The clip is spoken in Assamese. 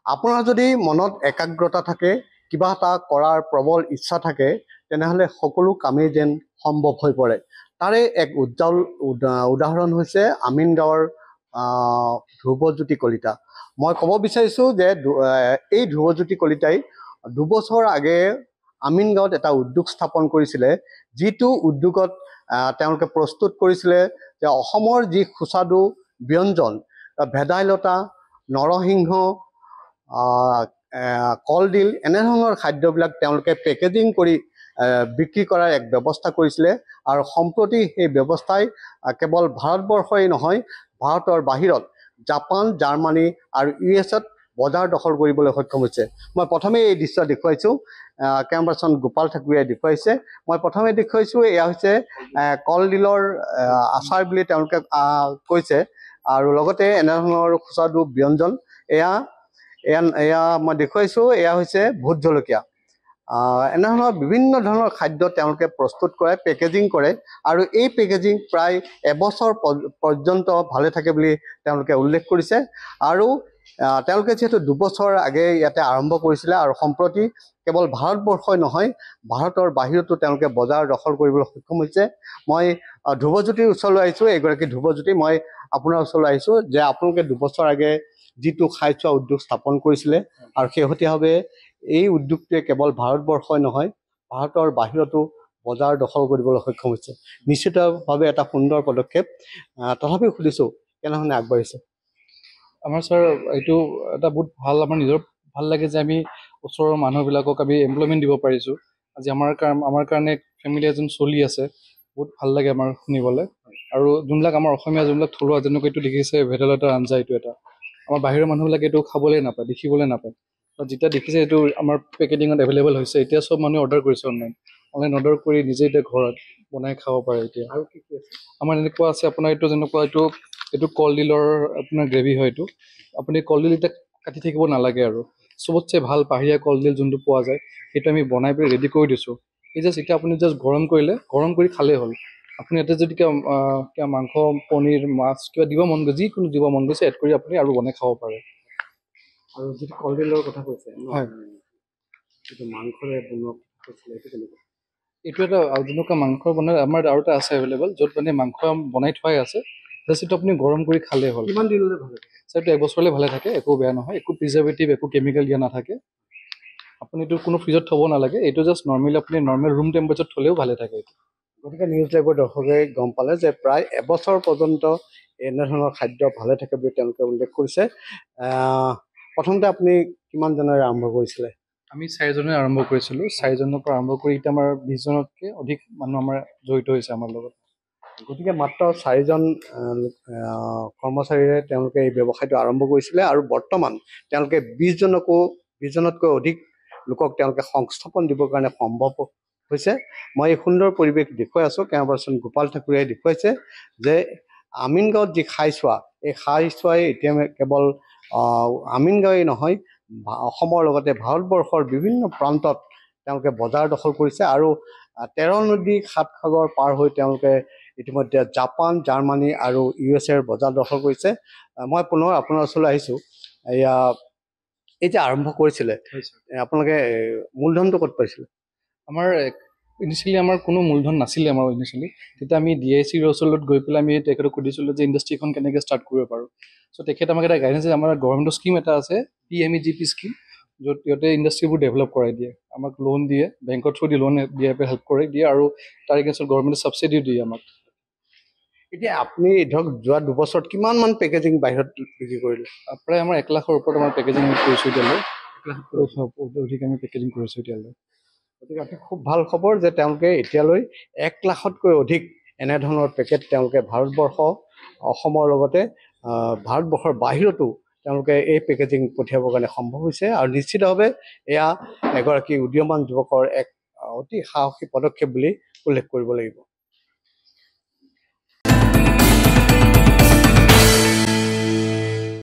আপোনাৰ যদি মনত একাগ্ৰতা থাকে, কিবা এটা কৰাৰ প্ৰবল ইচ্ছা থাকে, তেনেহ'লে সকলো কামেই যেন সম্ভৱ হৈ পৰে। তাৰে এক উজ্জ্বল উদাহৰণ হৈছে আমিনগাঁৱৰ ধ্ৰুৱজ্যোতি কলিতা। মই ক'ব বিচাৰিছোঁ যে এই ধ্ৰুৱজ্যোতি কলিতাই 2 বছৰ আগেয়ে আমিনগাঁৱত এটা উদ্যোগ স্থাপন কৰিছিলে, যিটো উদ্যোগত তেওঁলোকে প্ৰস্তুত কৰিছিলে যে অসমৰ যি সুস্বাদু ব্যঞ্জন, ভেদাইলতা, নৰসিংহ, কলডিল, এনেধৰণৰ খাদ্যবিলাক তেওঁলোকে পেকেজিং কৰি বিক্ৰী কৰাৰ এক ব্যৱস্থা কৰিছিলে। আৰু সম্প্ৰতি সেই ব্যৱস্থাই কেৱল ভাৰতবৰ্ষই নহয়, ভাৰতৰ বাহিৰত জাপান, জাৰ্মানী আৰু USA-ত বজাৰ দখল কৰিবলৈ সক্ষম হৈছে। মই প্ৰথমে এই দৃশ্য দেখুৱাইছোঁ, কেমেৰাপাৰ্চন গোপাল ঠাকুৰীয়াই দেখুৱাইছে। মই প্ৰথমে দেখুৱাইছোঁ, এয়া হৈছে কলডিলৰ আচাৰ বুলি তেওঁলোকে কৈছে, আৰু লগতে এনেধৰণৰ সুস্বাদু ব্যঞ্জন। এয়া মই দেখুৱাইছোঁ, এয়া হৈছে ভোট জলকীয়া। এনেধৰণৰ বিভিন্ন ধৰণৰ খাদ্য তেওঁলোকে প্ৰস্তুত কৰে, পেকেজিং কৰে, আৰু এই পেকেজিং প্ৰায় এবছৰ পৰ্যন্ত ভালে থাকে বুলি তেওঁলোকে উল্লেখ কৰিছে। আৰু তেওঁলোকে যিহেতু 2 বছৰ আগে ইয়াতে আৰম্ভ কৰিছিলে, আৰু সম্প্ৰতি কেৱল ভাৰতবৰ্ষই নহয়, ভাৰতৰ বাহিৰতো তেওঁলোকে বজাৰ দখল কৰিবলৈ সক্ষম হৈছে। মই ধ্ৰুৱজ্যোতিৰ ওচৰলৈ আহিছোঁ, এগৰাকী ধ্ৰুৱজ্যোতি, মই আপোনাৰ ওচৰলৈ আহিছোঁ যে আপোনালোকে 2 বছৰ আগে যিটো খাই চোৱা উদ্যোগ স্থাপন কৰিছিলে, আৰু শেহতীয়াভাৱে এই উদ্যোগটোৱে কেৱল ভাৰতবৰ্ষই নহয়, ভাৰতৰ বাহিৰতো বজাৰ দখল কৰিবলৈ সক্ষম হৈছে। নিশ্চিতভাৱে এটা সুন্দৰ পদক্ষেপ। তথাপিও সুধিছোঁ, কেনেধৰণে আগবাঢ়িছে? আমাৰ ছাৰ এইটো এটা বহুত ভাল, আমাৰ নিজৰ ভাল লাগে যে আমি ওচৰৰ মানুহবিলাকক আমি এমপ্লয়মেণ্ট দিব পাৰিছোঁ। আজি আমাৰ কাৰণে ফেমিলি এজন চলি আছে, বহুত ভাল লাগে আমাৰ শুনিবলৈ। আৰু যোনবিলাক আমাৰ অসমীয়া যোনবিলাক থলুৱা, যেনেকৈ এইটো দেখিছে ভেদাইলতাৰ আঞ্জা, এইটো এটা আমাৰ বাহিৰৰ মানুহবিলাকে এইটো খাবলৈ নাপায়, দেখিবলৈ নাপায়। যেতিয়া দেখিছে এইটো আমাৰ পেকেজিঙত এভেইলেবল হৈছে, এতিয়া চব মানুহে অৰ্ডাৰ কৰিছে, অনলাইন অৰ্ডাৰ কৰি নিজে এতিয়া ঘৰত বনাই খাব পাৰে। এতিয়া আৰু কি আছে আমাৰ এনেকুৱা আছে, আপোনাৰ এইটো যেনেকুৱা এইটো কলডিলৰ আপোনাৰ গ্ৰেভি হয়। এইটো আপুনি কলডিল এতিয়া কাটি থাকিব নালাগে, আৰু চবতছে ভাল পাহাৰীয়া কলডিল যোনটো পোৱা যায়, সেইটো আমি বনাই পেলাই ৰেডি কৰি দিছোঁ। এতিয়া আপুনি জাষ্ট গৰম কৰি খালেই হ'ল। আপুনি ইয়াতে যদি কিবা মাংস, পনীৰ, মাছ কিবা দিব মন গৈছে, যিকোনো দিব মন গৈছে এড কৰি আপুনি আৰু বনাই খাব পাৰে। আৰু যিটো কলডিলৰ কথা কৈছে, হয়, যিটো মাংসৰে বনোৱা কৈছিলে, এইটো কেনেকুৱা? এইটো এটা যেনেকুৱা মাংস বনাই আমাৰ আৰু এটা আছে এভেইলেবল, য'ত মানে মাংস বনাই থোৱাই আছে, জাষ্ট এইটো আপুনি গৰম কৰি খালেই হ'ল। কিমান দিনলৈ ভালে থাকে? ছাৰ এইটো 1 বছৰলৈ ভালে থাকে, একো বেয়া নহয়, একো প্ৰিজাৰ্ভেটিভ, একো কেমিকেল দিয়া নাথাকে। আপুনি এইটো কোনো ফ্ৰিজত থ'ব নালাগে, এইটো জাষ্ট নৰ্মেলি আপুনি নৰ্মেল ৰুম টেম্পাৰেচাৰত থ'লেও ভালে থাকে। এইটো গতিকে নিউজ লাইভৰ দৰ্শকে গম পালে যে প্ৰায় এবছৰ পৰ্যন্ত এনেধৰণৰ খাদ্য ভালে থাকে বুলি তেওঁলোকে উল্লেখ কৰিছে। প্ৰথমতে আপুনি কিমান জনেৰে আৰম্ভ কৰিছিলে? আমি 4 জনে আৰম্ভ কৰিছিলোঁ। 4 জনৰ পৰা আৰম্ভ কৰি এতিয়া আমাৰ 20 জনতকৈ অধিক মানুহ আমাৰ জড়িত হৈছে আমাৰ লগত। গতিকে মাত্ৰ 4 জন কৰ্মচাৰীৰে তেওঁলোকে এই ব্যৱসায়টো আৰম্ভ কৰিছিলে, আৰু বৰ্তমান তেওঁলোকে 20 জনতকৈ অধিক লোকক তেওঁলোকে সংস্থাপন দিবৰ কাৰণে সম্ভৱ হৈছে। মই এই সুন্দৰ পৰিৱেশ দেখুৱাই আছোঁ, কেমেৰাপাৰ্চন গোপাল ঠাকুৰীয়াই দেখুৱাইছে যে আমিনগাঁৱত যি খাই চোৱা, এই খাই চোৱাই এতিয়া কেৱল আমিনগাঁৱেই নহয়, অসমৰ লগতে ভাৰতবৰ্ষৰ বিভিন্ন প্ৰান্তত তেওঁলোকে বজাৰ দখল কৰিছে। আৰু 13 নদী 7 সাগৰ পাৰ হৈ তেওঁলোকে ইতিমধ্যে জাপান, জাৰ্মানী আৰু USA-ৰ বজাৰ দখল কৰিছে। মই পুনৰ আপোনাৰ ওচৰলৈ আহিছোঁ। এই যে আৰম্ভ কৰিছিলে, আপোনালোকে মূলধনটো ক'ত পাইছিলে? আমাৰ ইনিচিয়েলি আমাৰ কোনো মূলধন নাছিলে। তেতিয়া আমি DIC-ৰ ওচৰত গৈ পেলাই আমি তেখেতক সুধিছিলোঁ যে ইণ্ডাষ্ট্ৰীখন কেনেকৈ ষ্টাৰ্ট কৰিব পাৰোঁ। চ' তেখেতে আমাক এটা গাইডেঞ্চ দিছে। আমাৰ গভৰ্ণমেণ্টৰ স্কীম এটা আছে, PMEGP স্কীম, য'ত সিহঁতে ইণ্ডাষ্ট্ৰীবোৰ ডেভেলপ কৰাই দিয়ে, আমাক লোন দিয়ে, বেংকৰ থ্ৰু দি লোন দিয়াৰ হেল্প কৰি দিয়ে, আৰু তাৰ এগেইনষ্টত গভৰ্ণমেণ্টে ছাবচিডিও দিয়ে আমাক। এতিয়া আপুনি ধৰক যোৱা 2 বছৰত কিমান মান পেকেজিং বাহিৰত বিক্ৰী কৰিলে? প্ৰায় আমাৰ 1 লাখৰ ওপৰত আমাৰ পেকেজিং কৰিছোঁ এতিয়ালৈ। 1 লাখৰ অধিক আমি পেকেজিং কৰিছোঁ এতিয়ালৈ। গতিকে খুব ভাল খবৰ যে তেওঁলোকে এতিয়ালৈ 1 লাখতকৈ অধিক এনেধৰণৰ পেকেট তেওঁলোকে ভাৰতবৰ্ষ, অসমৰ লগতে ভাৰতবৰ্ষৰ বাহিৰতো তেওঁলোকে এই পেকেজিং পঠিয়াবৰ কাৰণে সম্ভৱ হৈছে। আৰু নিশ্চিতভাৱে এয়া এগৰাকী উদীয়মান যুৱকৰ এক অতি সাহসী পদক্ষেপ বুলি উল্লেখ কৰিব লাগিব।